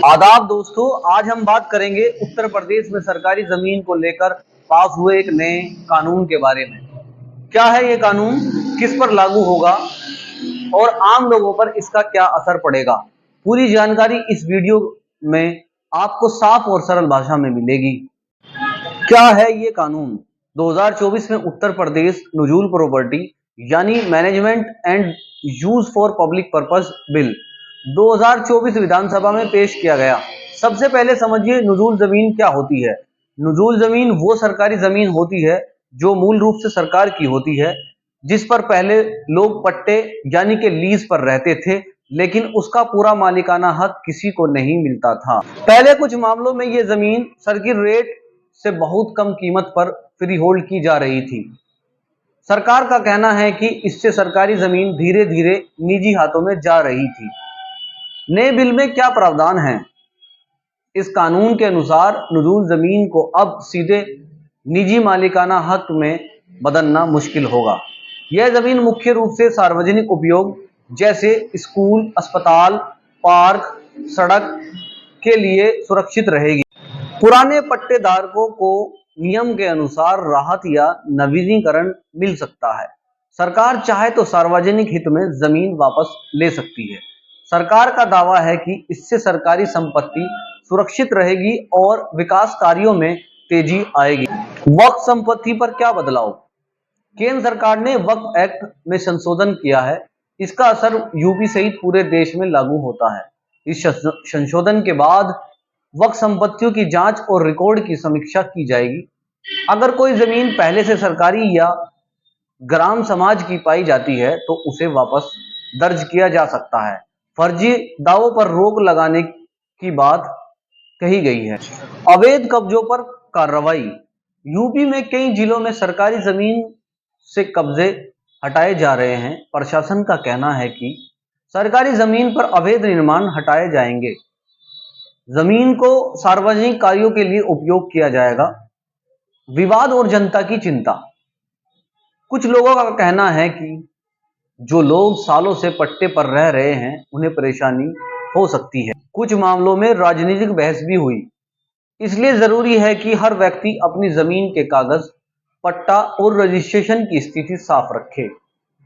आदाब दोस्तों, आज हम बात करेंगे उत्तर प्रदेश में सरकारी जमीन को लेकर पास हुए एक नए कानून के बारे में। क्या है ये कानून, किस पर लागू होगा और आम लोगों पर इसका क्या असर पड़ेगा। पूरी जानकारी इस वीडियो में आपको साफ और सरल भाषा में मिलेगी। क्या है ये कानून? 2024 में उत्तर प्रदेश नुजूल प्रॉपर्टी यानी management and use for public purpose bill 2024 विधानसभा में पेश किया गया। सबसे पहले समझिए नुजूल जमीन क्या होती है। नुजूल जमीन वो सरकारी जमीन होती है जो मूल रूप से सरकार की होती है, जिस पर पहले लोग पट्टे यानी कि लीज पर रहते थे, लेकिन उसका पूरा मालिकाना हक किसी को नहीं मिलता था। पहले कुछ मामलों में ये जमीन सर्किल रेट से बहुत कम कीमत पर फ्री होल्ड की जा रही थी। सरकार का कहना है कि इससे सरकारी जमीन धीरे धीरे निजी हाथों में जा रही थी। नए बिल में क्या प्रावधान है? इस कानून के अनुसार नुजूल जमीन को अब सीधे निजी मालिकाना हक में बदलना मुश्किल होगा। यह जमीन मुख्य रूप से सार्वजनिक उपयोग जैसे स्कूल, अस्पताल, पार्क, सड़क के लिए सुरक्षित रहेगी। पुराने पट्टेधारकों को नियम के अनुसार राहत या नवीनीकरण मिल सकता है। सरकार चाहे तो सार्वजनिक हित में जमीन वापस ले सकती है। सरकार का दावा है कि इससे सरकारी संपत्ति सुरक्षित रहेगी और विकास कार्यों में तेजी आएगी। वक्फ संपत्ति पर क्या बदलाव? केंद्र सरकार ने वक्फ एक्ट में संशोधन किया है। इसका असर यूपी सहित पूरे देश में लागू होता है। इस संशोधन के बाद वक्फ संपत्तियों की जांच और रिकॉर्ड की समीक्षा की जाएगी। अगर कोई जमीन पहले से सरकारी या ग्राम समाज की पाई जाती है तो उसे वापस दर्ज किया जा सकता है। फर्जी दावों पर रोक लगाने की बात कही गई है। अवैध कब्जों पर कार्रवाई। यूपी में कई जिलों में सरकारी जमीन से कब्जे हटाए जा रहे हैं। प्रशासन का कहना है कि सरकारी जमीन पर अवैध निर्माण हटाए जाएंगे। जमीन को सार्वजनिक कार्यों के लिए उपयोग किया जाएगा। विवाद और जनता की चिंता। कुछ लोगों का कहना है कि जो लोग सालों से पट्टे पर रह रहे हैं उन्हें परेशानी हो सकती है। कुछ मामलों में राजनीतिक बहस भी हुई। इसलिए जरूरी है कि हर व्यक्ति अपनी जमीन के कागज, पट्टा और रजिस्ट्रेशन की स्थिति साफ रखे।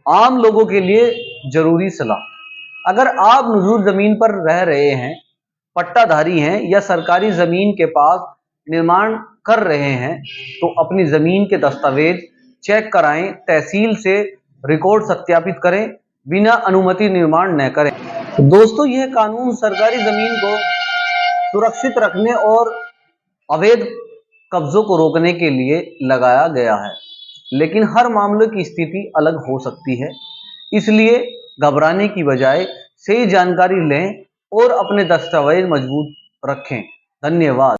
आम लोगों के लिए जरूरी सलाह। अगर आप नुजूल जमीन पर रह रहे हैं, पट्टाधारी हैं या सरकारी जमीन के पास निर्माण कर रहे हैं तो अपनी जमीन के दस्तावेज चेक कराएं, तहसील से रिकॉर्ड सत्यापित करें, बिना अनुमति निर्माण न करें। तो दोस्तों, यह कानून सरकारी जमीन को सुरक्षित रखने और अवैध कब्जों को रोकने के लिए लगाया गया है, लेकिन हर मामले की स्थिति अलग हो सकती है। इसलिए घबराने की बजाय सही जानकारी लें और अपने दस्तावेज मजबूत रखें। धन्यवाद।